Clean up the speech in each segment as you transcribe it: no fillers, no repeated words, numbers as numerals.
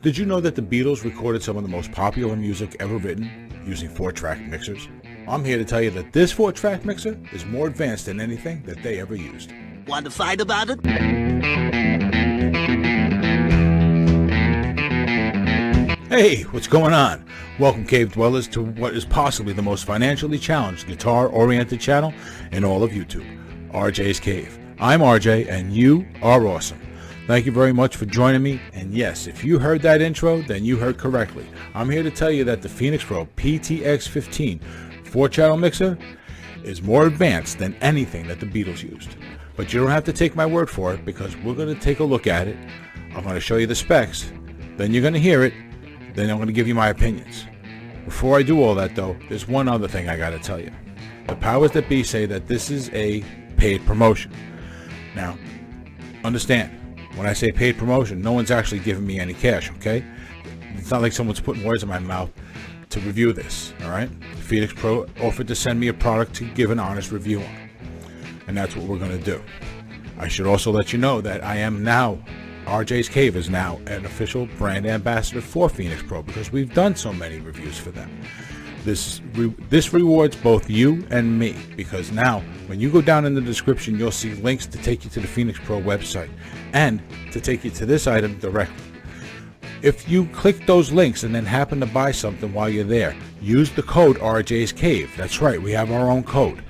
Did you know that the Beatles recorded some of the most popular music ever written using 4-track mixers? I'm here to tell you that this 4-track mixer is more advanced than anything that they ever used. Want to fight about it? Hey, what's going on? Welcome, cave dwellers, to what is possibly the most financially challenged guitar-oriented channel in all of YouTube, RJSCAVE. I'm RJ, and you are awesome. Thank you very much for joining me, and yes, if you heard that intro, then you heard correctly. I'm here to tell you that the phenyxpro PTX-15 4-channel mixer is more advanced than anything that the Beatles used. But you don't have to take my word for it, because we're going to take a look at it. I'm going to show you the specs, then you're going to hear it, then I'm going to give you my opinions. Before I do all that, though, there's one other thing I got to tell you. The powers that be say that this is a paid promotion. Now, understand, when I say paid promotion, no one's actually giving me any cash, okay? It's not like someone's putting words in my mouth to review this, all right? phenyxpro offered to send me a product to give an honest review on, and that's what we're going to do. I should also let you know that I am now, RJSCAVE is now an official brand ambassador for phenyxpro because we've done so many reviews for them. This rewards both you and me, because now when you go down in the description, you'll see links to take you to the phenyxpro website and to take you to this item directly. If you click those links and then happen to buy something while you're there, use the code RJSCAVE. That's right, we have our own code.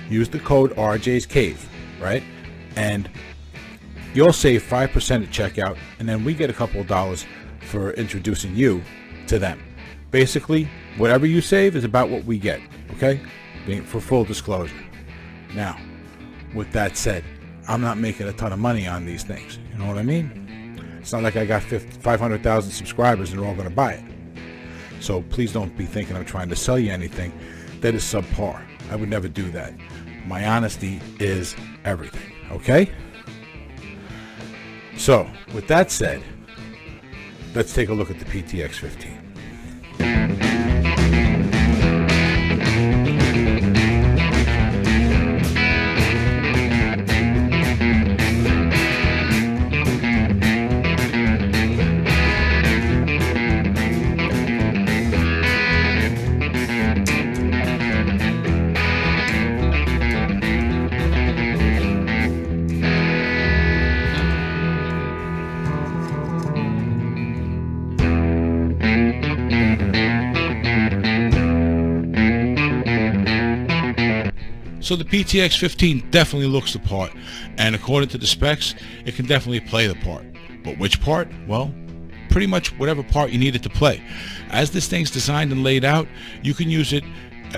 Use the code RJSCAVE, right? And you'll save 5% at checkout, and then we get a couple of dollars for introducing you to them. Basically, whatever you save is about what we get, okay? For full disclosure. Now, with that said, I'm not making a ton of money on these things. You know what I mean? It's not like I got 500,000 subscribers and they're all going to buy it. So please don't be thinking I'm trying to sell you anything that is subpar. I would never do that. My honesty is everything, okay? So, with that said, let's take a look at the PTX-15. So the PTX-15 definitely looks the part, and according to the specs, it can definitely play the part. But which part? Well, pretty much whatever part you need it to play. As this thing's designed and laid out, you can use it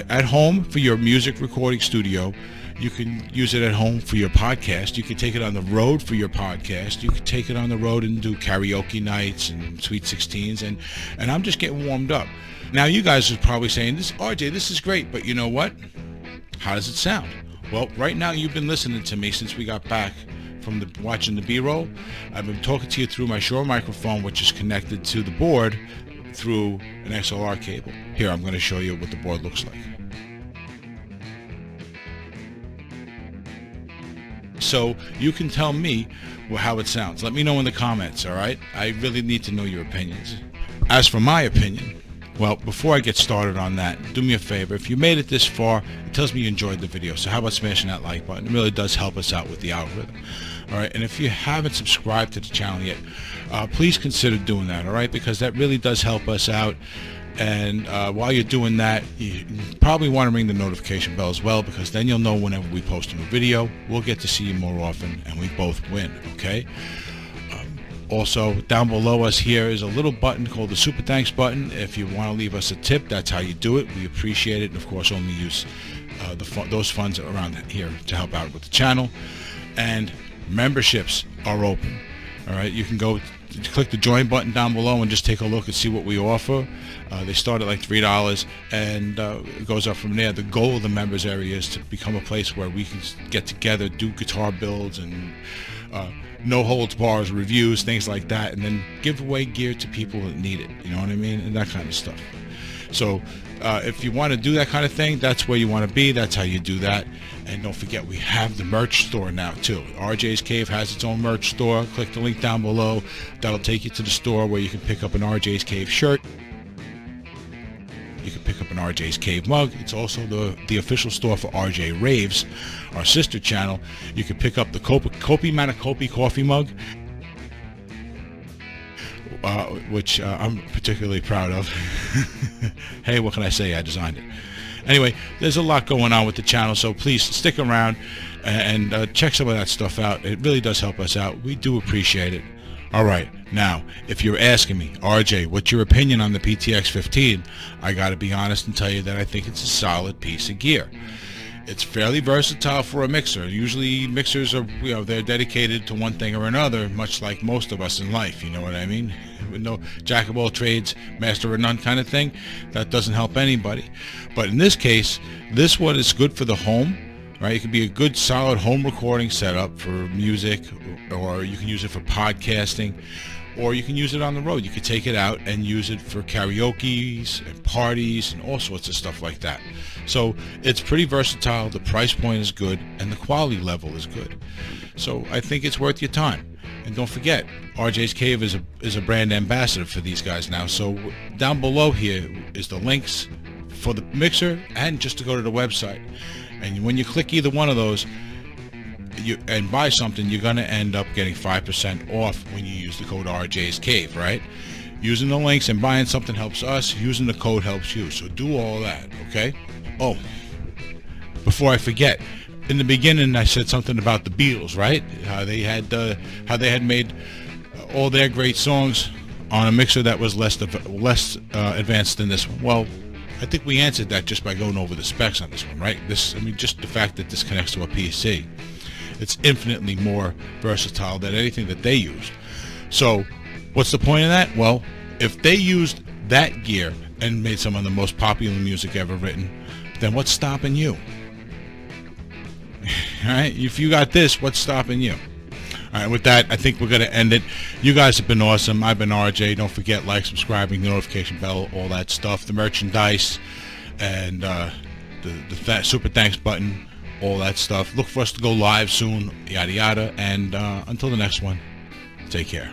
at home for your music recording studio. You can use it at home for your podcast. You can take it on the road for your podcast. You can take it on the road and do karaoke nights and Sweet 16s, and I'm just getting warmed up. Now you guys are probably saying, "This RJ, this is great," but you know what? How does it sound? Well, right now you've been listening to me since we got back from watching the B-roll. I've been talking to you through my Shure microphone, which is connected to the board through an XLR cable. Here, I'm going to show you what the board looks like. So you can tell me how it sounds. Let me know in the comments, all right? I really need to know your opinions. As for my opinion, well, before I get started on that, do me a favor. If you made it this far, it tells me you enjoyed the video. So how about smashing that like button? It really does help us out with the algorithm. All right, and if you haven't subscribed to the channel yet, please consider doing that, all right? Because that really does help us out. And while you're doing that, you probably want to ring the notification bell as well, because then you'll know whenever we post a new video. We'll get to see you more often, and we both win, okay? Also, down below us here is a little button called the Super Thanks button. If you want to leave us a tip, that's how you do it. We appreciate it, and of course only use those funds around here to help out with the channel. And memberships are open. All right, you can go click the join button down below and just take a look and see what we offer. They start at like $3, and it goes up from there. The goal of the members area is to become a place where we can get together, do guitar builds and no holds bars, reviews, things like that, and then give away gear to people that need it, you know what I mean, and that kind of stuff. So if you want to do that kind of thing, that's where you want to be. That's how you do that. And don't forget, we have the merch store now too. RJSCAVE has its own merch store. Click the link down below. That'll take you to the store where you can pick up an RJSCAVE shirt. You can pick up an RJSCAVE mug. It's also the official store for RJ Raves, our sister channel. You can pick up the KOPI coffee mug, which I'm particularly proud of. Hey, what can I say? I designed it. Anyway, there's a lot going on with the channel, so please stick around and check some of that stuff out. It really does help us out. We do appreciate it. Alright, now, if you're asking me, RJ, what's your opinion on the PTX-15? I gotta be honest and tell you that I think it's a solid piece of gear. It's fairly versatile for a mixer. Usually mixers are, they're dedicated to one thing or another, much like most of us in life, you know what I mean? With no jack of all trades, master of none kind of thing, that doesn't help anybody. But in this case, this one is good for the home, right? It can be a good solid home recording setup for music, or you can use it for podcasting, or you can use it on the road. You could take it out and use it for karaoke's and parties and all sorts of stuff like that. So it's pretty versatile, the price point is good, and the quality level is good. So I think it's worth your time. And don't forget, RJSCAVE is a brand ambassador for these guys now. So down below here is the links for the mixer and just to go to the website. And when you click either one of those and buy something, you're going to end up getting 5% off when you use the code RJSCAVE, right? Using the links and buying something helps us. Using the code helps you. So do all that, okay? Oh, before I forget, in the beginning I said something about the Beatles, right? How they had made all their great songs on a mixer that was less advanced than this one. Well, I think we answered that just by going over the specs on this one, right? Just the fact that this connects to a PC. It's infinitely more versatile than anything that they use. So what's the point of that? Well, if they used that gear and made some of the most popular music ever written, then what's stopping you? Alright, if you got this, what's stopping you? Alright, with that, I think we're going to end it. You guys have been awesome. I've been RJ. Don't forget, like, subscribing, the notification bell, all that stuff, the merchandise, and the super thanks button, all that stuff. Look for us to go live soon, yada yada, and until the next one, take care.